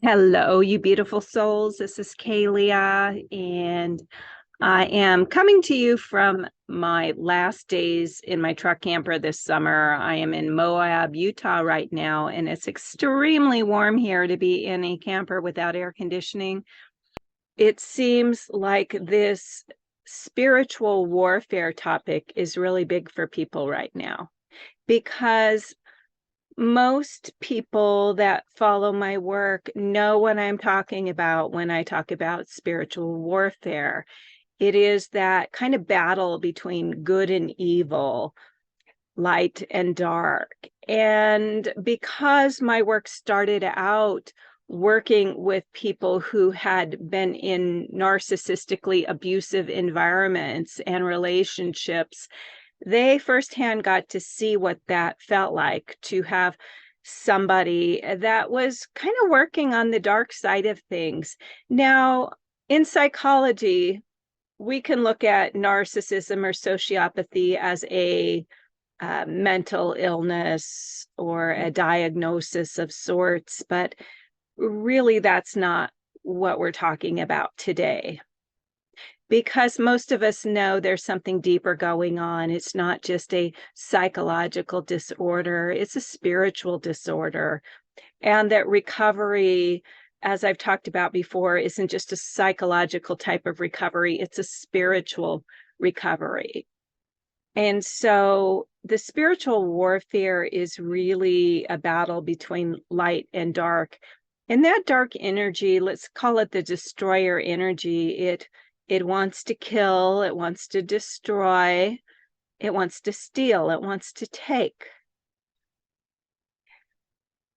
Hello, you beautiful souls. This is Kaleah, and I am coming to you from my last days in my truck camper this summer. I am in Moab, Utah right now, and it's extremely warm here to be in a camper without air conditioning. It seems like this spiritual warfare topic is really big for people right now because most people that follow my work know what I'm talking about when I talk about spiritual warfare. It is that kind of battle between good and evil, light and dark. And because my work started out working with people who had been in narcissistically abusive environments and relationships, they firsthand got to see what that felt like to have somebody that was kind of working on the dark side of things. Now, in psychology, we can look at narcissism or sociopathy as a mental illness or a diagnosis of sorts, but really that's not what we're talking about today, because most of us know there's something deeper going on. It's not just a psychological disorder, it's a spiritual disorder. And that recovery, as I've talked about before, isn't just a psychological type of recovery, it's a spiritual recovery. And so the spiritual warfare is really a battle between light and dark. And that dark energy, let's call it the destroyer energy, it wants to kill, it wants to destroy, it wants to steal, it wants to take.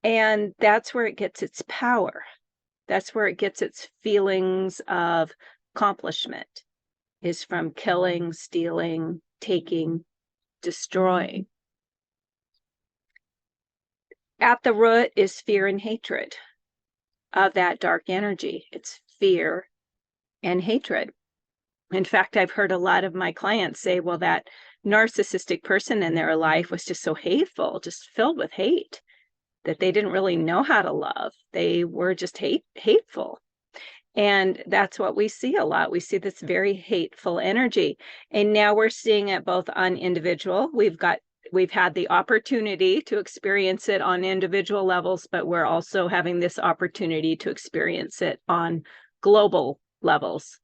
And that's where it gets its power. That's where it gets its feelings of accomplishment, is from killing, stealing, taking, destroying. At the root is fear and hatred of that dark energy. It's fear and hatred. In fact, I've heard a lot of my clients say, well, that narcissistic person in their life was just so hateful, just filled with hate, that they didn't really know how to love. They were just hateful. And that's what we see a lot. We see this very hateful energy. And now we're seeing it both on individual. We've had the opportunity to experience it on individual levels, but we're also having this opportunity to experience it on global levels,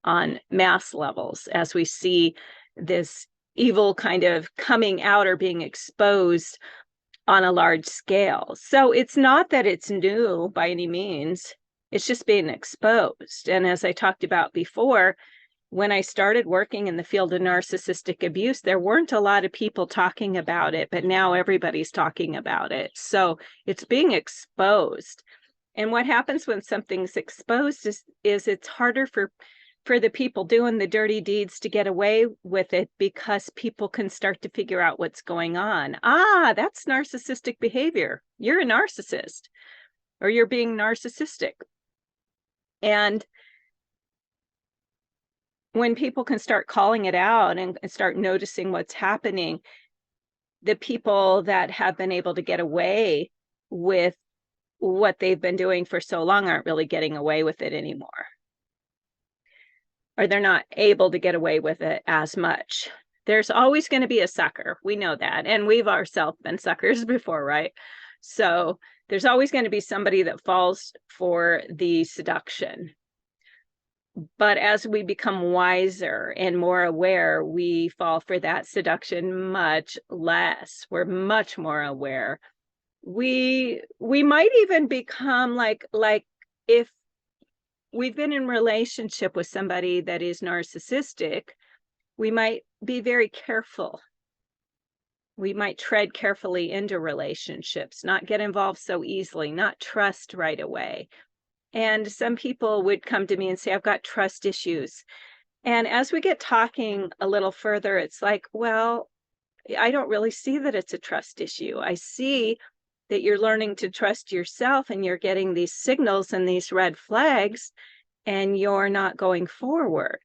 on mass levels, as we see this evil kind of coming out or being exposed on a large scale. So it's not that it's new by any means, it's just being exposed. And as I talked about before, when I started working in the field of narcissistic abuse, there weren't a lot of people talking about it, but now everybody's talking about it. So it's being exposed. And what happens when something's exposed is it's harder for the people doing the dirty deeds to get away with it, because people can start to figure out what's going on. That's narcissistic behavior. You're a narcissist, or you're being narcissistic. And when people can start calling it out and start noticing what's happening, the people that have been able to get away with what they've been doing for so long aren't really getting away with it anymore, or they're not able to get away with it as much. There's always going to be a sucker. We know that. And we've ourselves been suckers before, right? So there's always going to be somebody that falls for the seduction. But as we become wiser and more aware, we fall for that seduction much less. We're much more aware. We might even become like if we've been in relationship with somebody that is narcissistic, we might be very careful. We might tread carefully into relationships, not get involved so easily, not trust right away. And some people would come to me and say, I've got trust issues. And as we get talking a little further, it's like, well, I don't really see that it's a trust issue. I see that you're learning to trust yourself, and you're getting these signals and these red flags, and you're not going forward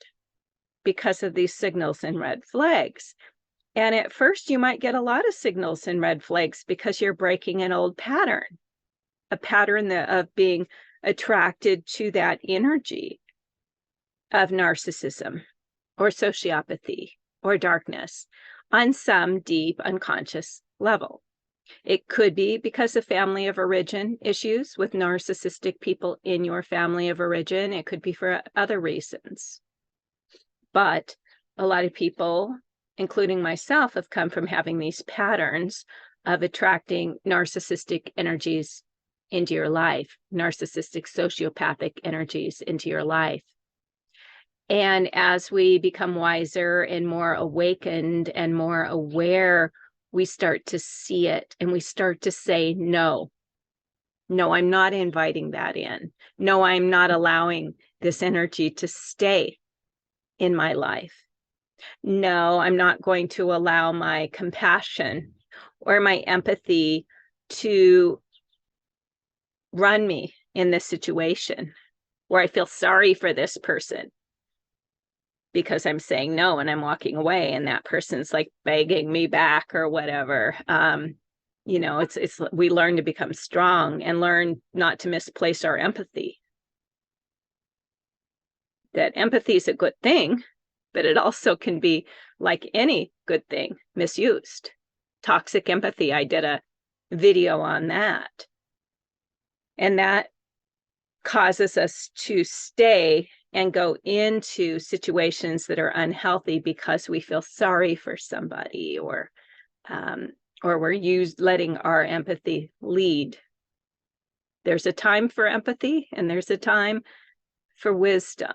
because of these signals and red flags. And at first you might get a lot of signals and red flags because you're breaking an old pattern a pattern of being attracted to that energy of narcissism or sociopathy or darkness on some deep unconscious level. It could be because of family of origin issues with narcissistic people in your family of origin. It could be for other reasons. But a lot of people, including myself, have come from having these patterns of attracting narcissistic energies into your life, narcissistic sociopathic energies into your life. And as we become wiser and more awakened and more aware, we start to see it and we start to say, no, I'm not inviting that in. No, I'm not allowing this energy to stay in my life. No, I'm not going to allow my compassion or my empathy to run me in this situation where I feel sorry for this person because I'm saying no and I'm walking away and that person's like begging me back or whatever. It's we learn to become strong and learn not to misplace our empathy. That empathy is a good thing, but it also can be, like any good thing, misused. Toxic empathy, I did a video on that. And that causes us to stay and go into situations that are unhealthy because we feel sorry for somebody, or we're letting our empathy lead. There's a time for empathy and there's a time for wisdom.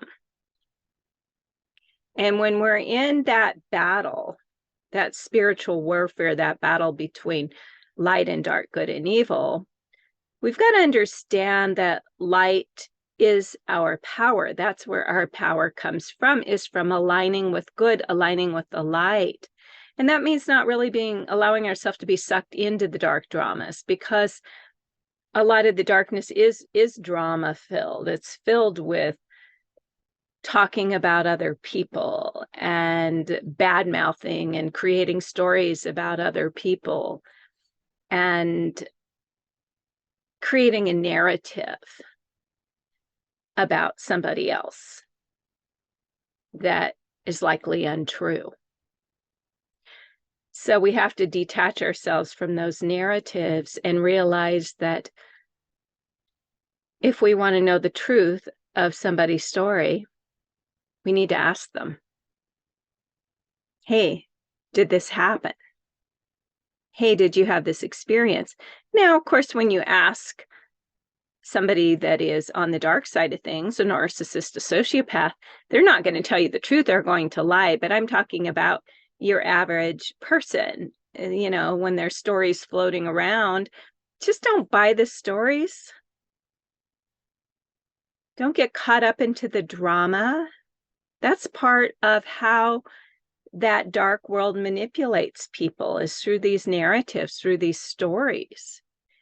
And when we're in that battle, that spiritual warfare, that battle between light and dark, good and evil, we've got to understand that light is our power. That's where our power comes from, is from aligning with good, aligning with the light. And that means not really allowing ourselves to be sucked into the dark dramas, because a lot of the darkness is drama filled. It's filled with talking about other people and bad mouthing and creating stories about other people and creating a narrative about somebody else that is likely untrue. So we have to detach ourselves from those narratives and realize that if we want to know the truth of somebody's story, we need to ask them, hey, did this happen? Hey, did you have this experience? Now, of course, when you ask somebody that is on the dark side of things, a narcissist, a sociopath, they're not going to tell you the truth. They're going to lie. But I'm talking about your average person. When there's stories floating around, just don't buy the stories. Don't get caught up into the drama. That's part of how that dark world manipulates people, is through these narratives, through these stories.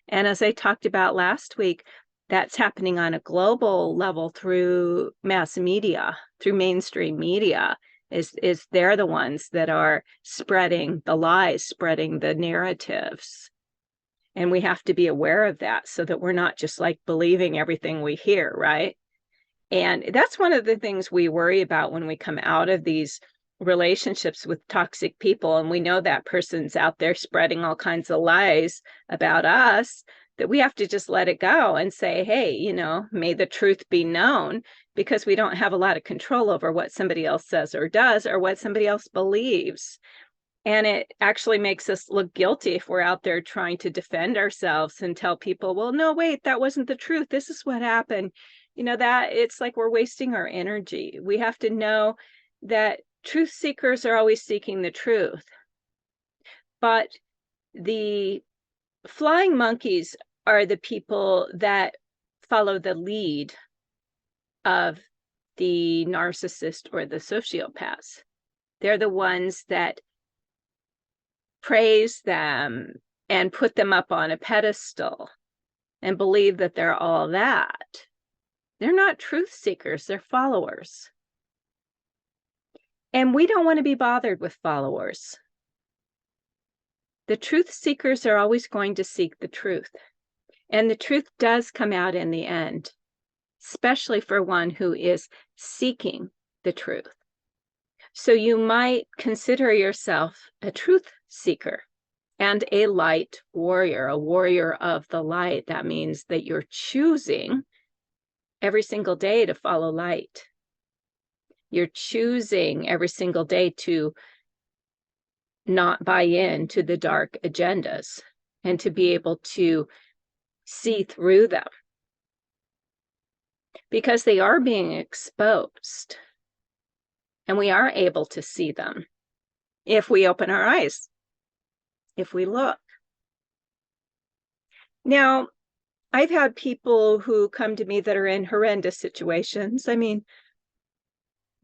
And as I talked about last week, that's happening on a global level through mass media, through mainstream media. Is they're the ones that are spreading the lies, spreading the narratives. And we have to be aware of that so that we're not just like believing everything we hear, right? And that's one of the things we worry about when we come out of these relationships with toxic people, and we know that person's out there spreading all kinds of lies about us, that we have to just let it go and say, hey, may the truth be known, because we don't have a lot of control over what somebody else says or does or what somebody else believes. And it actually makes us look guilty if we're out there trying to defend ourselves and tell people, well, no, wait, that wasn't the truth. This is what happened. That it's like we're wasting our energy. We have to know that truth seekers are always seeking the truth. But the flying monkeys are the people that follow the lead of the narcissist or the sociopaths. They're the ones that praise them and put them up on a pedestal and believe that they're all that. They're not truth seekers, they're followers. And we don't want to be bothered with followers. The truth seekers are always going to seek the truth. And the truth does come out in the end, especially for one who is seeking the truth. So you might consider yourself a truth seeker and a light warrior, a warrior of the light. That means that you're choosing every single day to follow light. You're choosing every single day to not buy into the dark agendas and to be able to see through them, because they are being exposed and we are able to see them if we open our eyes, if we look. Now, I've had people who come to me that are in horrendous situations. I mean,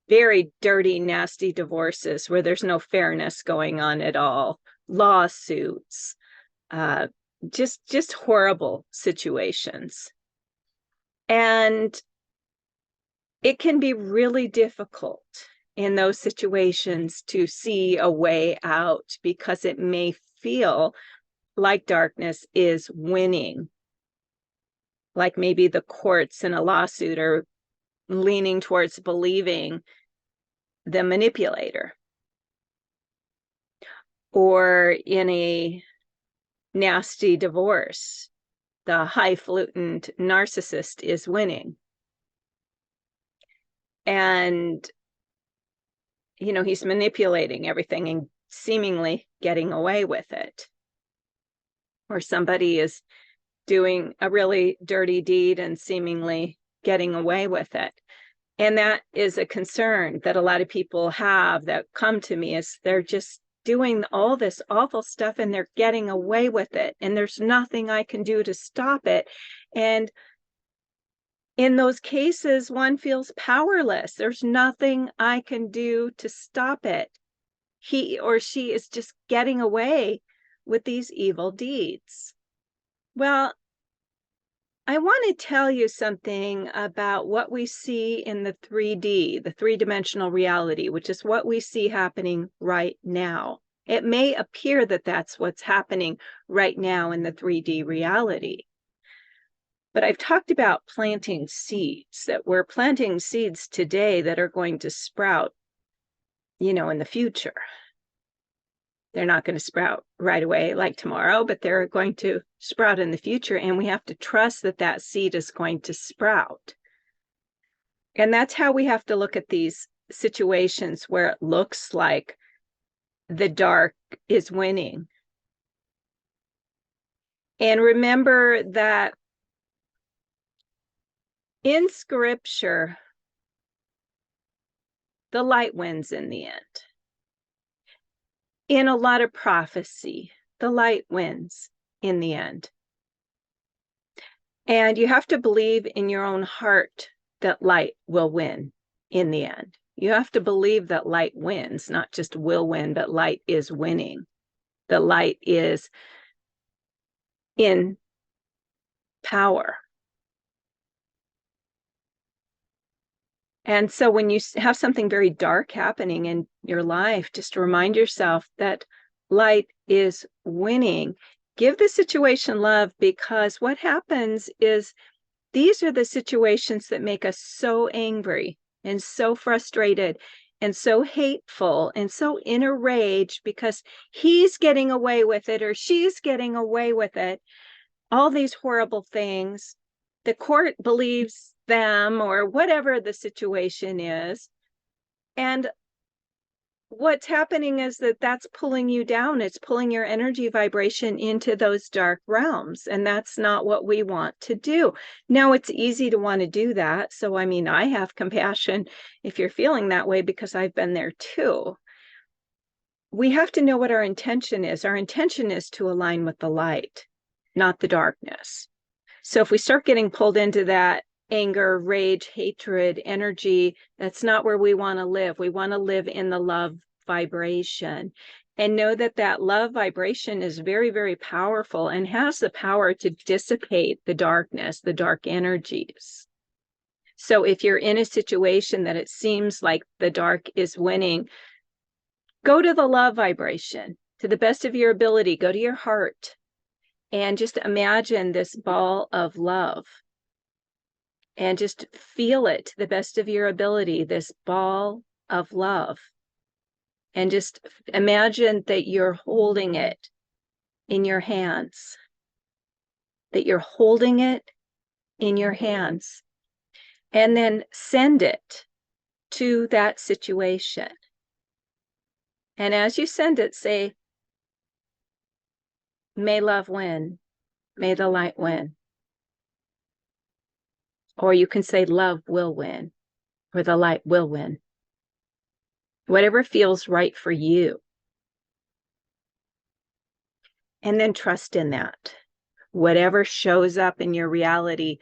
very dirty, nasty divorces where there's no fairness going on at all, lawsuits, just horrible situations. And it can be really difficult in those situations to see a way out, because it may feel like darkness is winning. Like maybe the courts in a lawsuit are leaning towards believing the manipulator. Or in a nasty divorce, the highfalutin narcissist is winning. And, he's manipulating everything and seemingly getting away with it. Or somebody is doing a really dirty deed and seemingly getting away with it. And that is a concern that a lot of people have that come to me, is they're just doing all this awful stuff and they're getting away with it. And there's nothing I can do to stop it. And in those cases, one feels powerless. There's nothing I can do to stop it. He or she is just getting away with these evil deeds. Well, I want to tell you something about what we see in the 3D, the three-dimensional reality, which is what we see happening right now. It may appear that that's what's happening right now in the 3D reality. But I've talked about planting seeds, that we're planting seeds today that are going to sprout, in the future. They're not going to sprout right away like tomorrow, but they're going to sprout in the future. And we have to trust that that seed is going to sprout. And that's how we have to look at these situations where it looks like the dark is winning. And remember that in scripture, the light wins in the end. In a lot of prophecy, the light wins in the end. And you have to believe in your own heart that light will win in the end. You have to believe that light wins, not just will win, but light is winning. The light is in power. And so when you have something very dark happening in your life, just remind yourself that light is winning. Give the situation love, because what happens is these are the situations that make us so angry and so frustrated and so hateful and so in a rage because he's getting away with it or she's getting away with it. All these horrible things. The court believes them or whatever the situation is. And what's happening is that that's pulling you down. It's pulling your energy vibration into those dark realms. And that's not what we want to do. Now, it's easy to want to do that. So, I have compassion if you're feeling that way, because I've been there too. We have to know what our intention is. Our intention is to align with the light, not the darkness. So if we start getting pulled into that anger, rage, hatred, energy, that's not where we want to live. We want to live in the love vibration, and know that that love vibration is very, very powerful and has the power to dissipate the darkness, the dark energies. So if you're in a situation that it seems like the dark is winning, go to the love vibration to the best of your ability. Go to your heart And just imagine this ball of love and just feel it to the best of your ability, this ball of love. And just imagine that you're holding it in your hands, that you're holding it in your hands, and then send it to that situation. And as you send it, say, may love win, may the light win. Or you can say love will win, or the light will win. Whatever feels right for you. And then trust in that. Whatever shows up in your reality,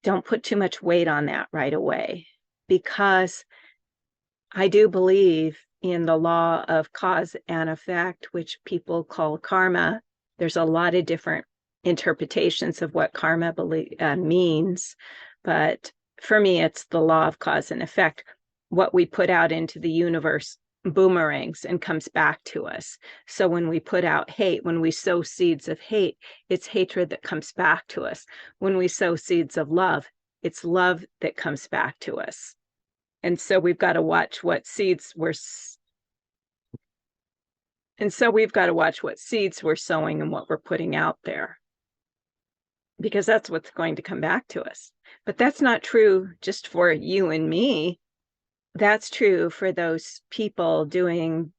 don't put too much weight on that right away, because I do believe in the law of cause and effect, which people call karma. There's a lot of different interpretations of what karma means, but for me, it's the law of cause and effect. What we put out into the universe boomerangs and comes back to us. So when we put out hate, when we sow seeds of hate, it's hatred that comes back to us. When we sow seeds of love, it's love that comes back to us. And so we've got to watch what seeds we're sowing and what we're putting out there, because that's what's going to come back to us. But that's not true just for you and me. That's true for those people doing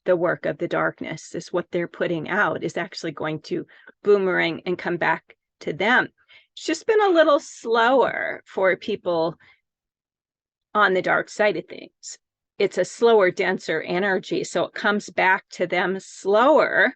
the work of the darkness. Is what they're putting out is actually going to boomerang and come back to them. It's just been a little slower for people on the dark side of things. It's a slower, denser energy, so it comes back to them slower.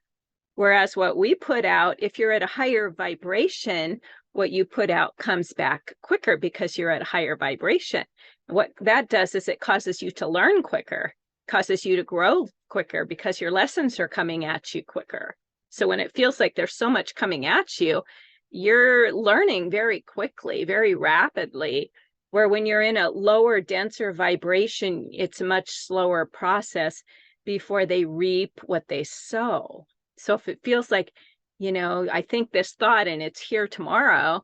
Whereas what we put out, if you're at a higher vibration, what you put out comes back quicker because you're at a higher vibration. What that does is it causes you to learn quicker, causes you to grow quicker, because your lessons are coming at you quicker. So when it feels like there's so much coming at you, you're learning very quickly, very rapidly. Where when you're in a lower, denser vibration, it's a much slower process before they reap what they sow. So if it feels like, I think this thought and it's here tomorrow,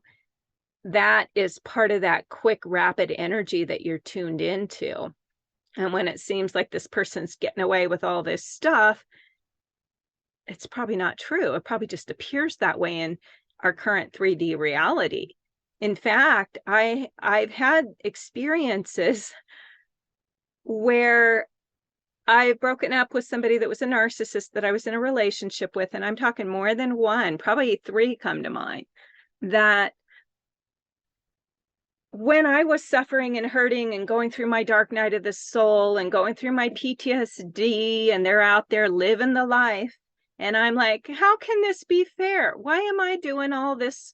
that is part of that quick, rapid energy that you're tuned into. And when it seems like this person's getting away with all this stuff, it's probably not true. It probably just appears that way in our current 3D reality. In fact, I've had experiences where I've broken up with somebody that was a narcissist that I was in a relationship with, and I'm talking more than one, probably 3 come to mind, that when I was suffering and hurting and going through my dark night of the soul and going through my PTSD, and they're out there living the life, and I'm like, how can this be fair? Why am I doing all this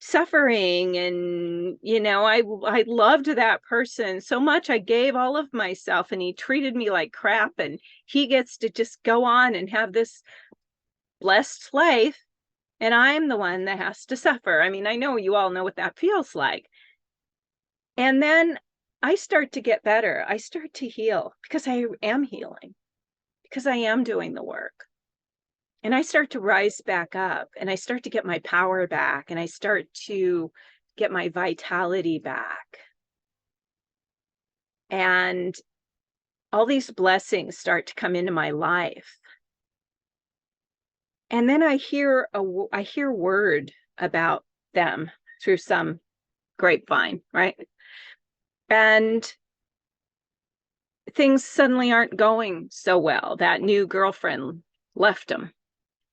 suffering? And I loved that person so much. I gave all of myself, and he treated me like crap, and he gets to just go on and have this blessed life, and I'm the one that has to suffer. I mean, I know you all know what that feels like. And then I start to get better. I start to heal, because I am healing, because I am doing the work. And I start to rise back up, and I start to get my power back, and I start to get my vitality back. And all these blessings start to come into my life. And then I hear word about them through some grapevine, right? And things suddenly aren't going so well. That new girlfriend left them,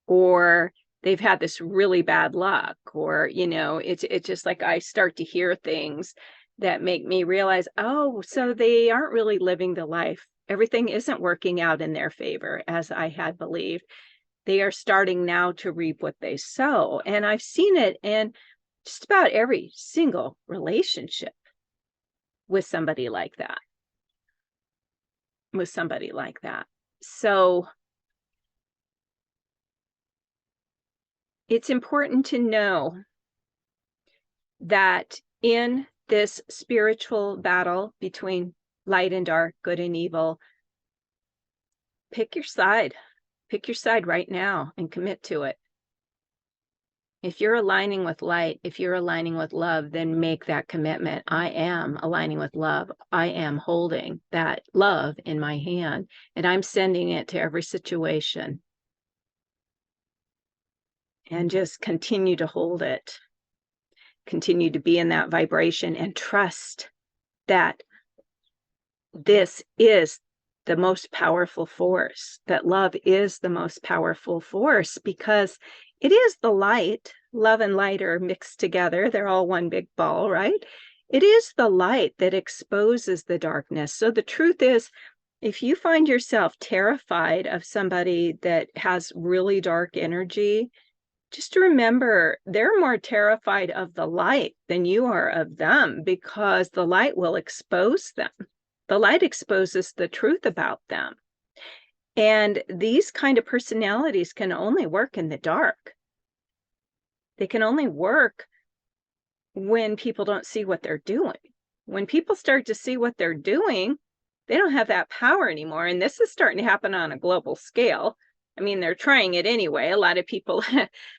or they've had this really bad luck, or it's just like I start to hear things that make me realize, oh, so they aren't really living the life. Everything isn't working out in their favor as I had believed. They are starting now to reap what they sow. And I've seen it in just about every single relationship with somebody like that. So it's important to know that in this spiritual battle between light and dark, good and evil, pick your side right now and commit to it. If you're aligning with light, if you're aligning with love, then make that commitment. I am aligning with love. I am holding that love in my hand, and I'm sending it to every situation. And just continue to hold it. Continue to be in that vibration and trust that this is the most powerful force, that love is the most powerful force, because it is the light. Love and light are mixed together. They're all one big ball, right? It is the light that exposes the darkness. So the truth is, if you find yourself terrified of somebody that has really dark energy, just remember they're more terrified of the light than you are of them, because the light will expose them. The light exposes the truth about them. And these kind of personalities can only work in the dark. They can only work when people don't see what they're doing. When people start to see what they're doing, they don't have that power anymore. And this is starting to happen on a global scale. I mean, they're trying it anyway. A lot of people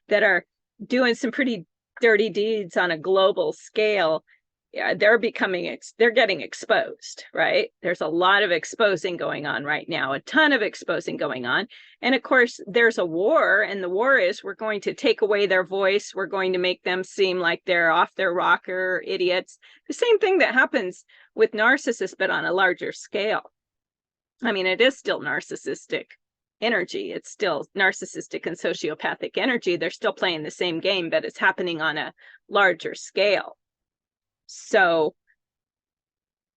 that are doing some pretty dirty deeds on a global scale, yeah, they're getting exposed, right? There's a lot of exposing going on right now, a ton of exposing going on. And of course, there's a war, and the war is we're going to take away their voice. We're going to make them seem like they're off their rocker, idiots. The same thing that happens with narcissists, but on a larger scale. I mean, it is still narcissistic energy. It's still narcissistic and sociopathic energy. They're still playing the same game, but it's happening on a larger scale. So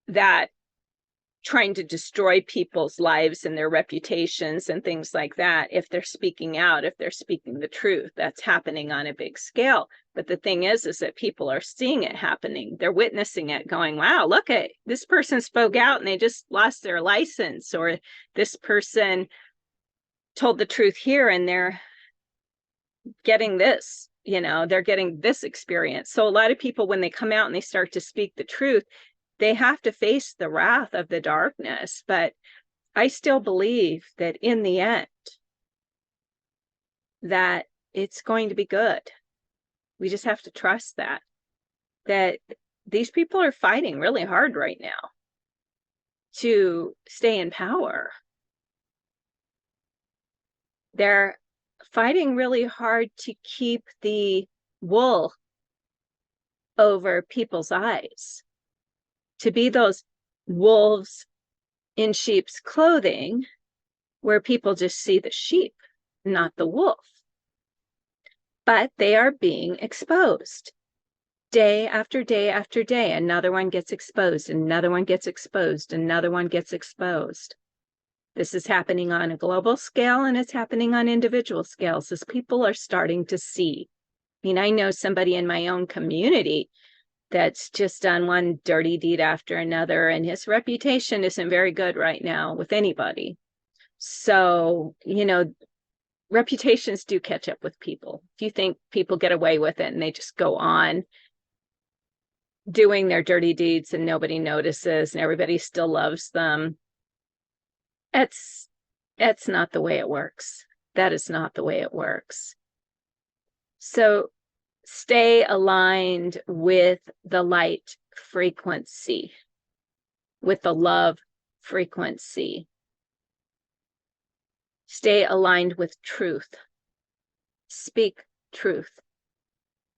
that trying to destroy people's lives and their reputations and things like that, if they're speaking out, if they're speaking the truth, that's happening on a big scale. But the thing is that people are seeing it happening. They're witnessing it, going, wow, look at this person spoke out and they just lost their license, or this person told the truth here and they're getting this. They're getting this experience. So a lot of people, when they come out and they start to speak the truth, they have to face the wrath of the darkness. But I still believe that in the end, that it's going to be good. We just have to trust that these people are fighting really hard right now to stay in power. They're fighting really hard to keep the wool over people's eyes, to be those wolves in sheep's clothing where people just see the sheep, not the wolf. But they are being exposed day after day after day. Another one gets exposed, another one gets exposed, another one gets exposed. This is happening on a global scale, and it's happening on individual scales as people are starting to see. I mean, I know somebody in my own community that's just done one dirty deed after another, and his reputation isn't very good right now with anybody. So, reputations do catch up with people. If you think people get away with it and they just go on doing their dirty deeds and nobody notices and everybody still loves them, that's not the way it works. That is not the way it works. So stay aligned with the light frequency, with the love frequency. Stay aligned with truth. Speak truth.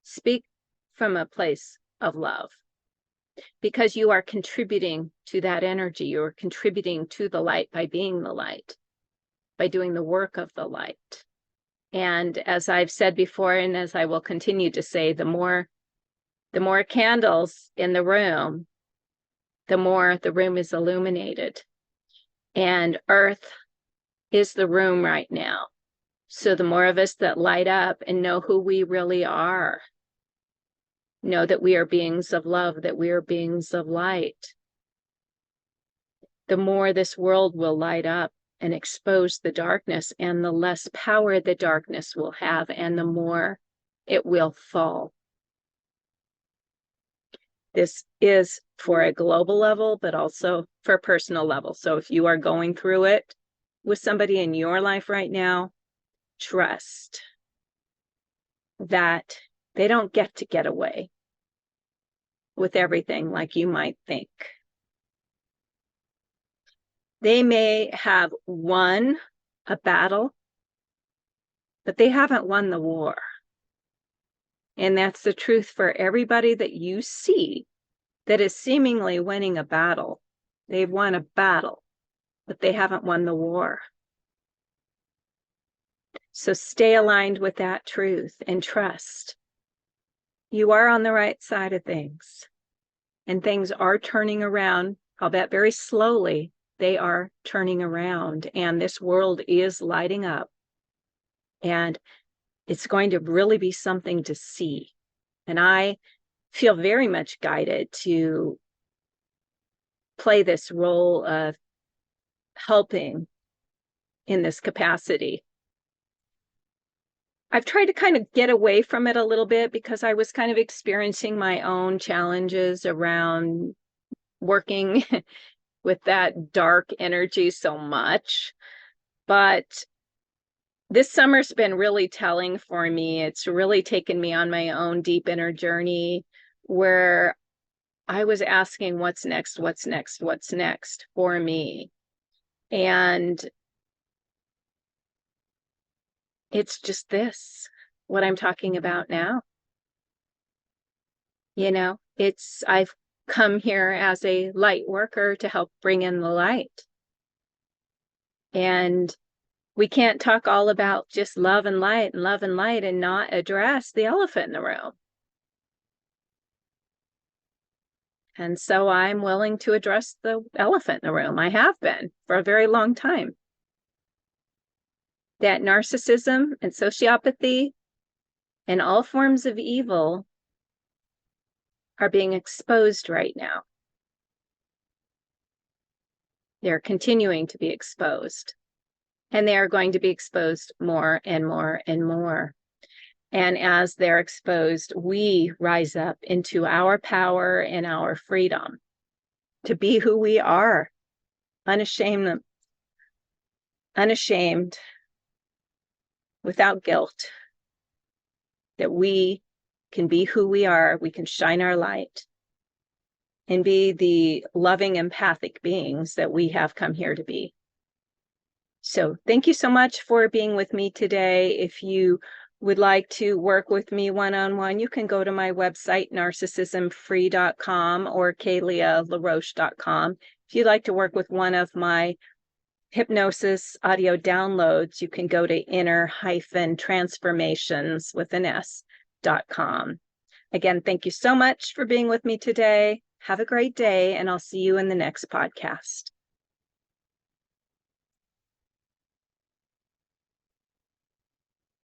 Speak from a place of love, because you are contributing to that energy. You are contributing to the light by being the light, by doing the work of the light. And as I've said before, and as I will continue to say, the more candles in the room, the more the room is illuminated. And Earth is the room right now. So the more of us that light up and know who we really are, know that we are beings of love, that we are beings of light, the more this world will light up and expose the darkness, and the less power the darkness will have, and the more it will fall. This is for a global level, but also for a personal level. So if you are going through it with somebody in your life right now, trust that they don't get away with everything like you might think. They may have won a battle, but they haven't won the war. And that's the truth for everybody that you see that is seemingly winning a battle. They've won a battle, but they haven't won the war. So stay aligned with that truth and trust. You are on the right side of things, and things are turning around. I'll bet very slowly they are turning around, and this world is lighting up, and it's going to really be something to see. And I feel very much guided to play this role of helping in this capacity. I've tried to kind of get away from it a little bit because I was kind of experiencing my own challenges around working with that dark energy so much. But this summer's been really telling for me. It's really taken me on my own deep inner journey where I was asking what's next for me. And it's just this, what I'm talking about now. You know, I've come here as a light worker to help bring in the light. And we can't talk all about just love and light and not address the elephant in the room. And so I'm willing to address the elephant in the room. I have been for a very long time. That narcissism and sociopathy and all forms of evil are being exposed right now. They're continuing to be exposed. And they are going to be exposed more and more and more. And as they're exposed, we rise up into our power and our freedom to be who we are, unashamed, without guilt, that we can be who we are, we can shine our light and be the loving, empathic beings that we have come here to be. So thank you so much for being with me today. If you would like to work with me one-on-one, you can go to my website, narcissismfree.com or KaleahLaroche.com. If you'd like to work with one of my hypnosis audio downloads, you can go to inner-transformations with an S.com. Again, thank you so much for being with me today. Have a great day, and I'll see you in the next podcast.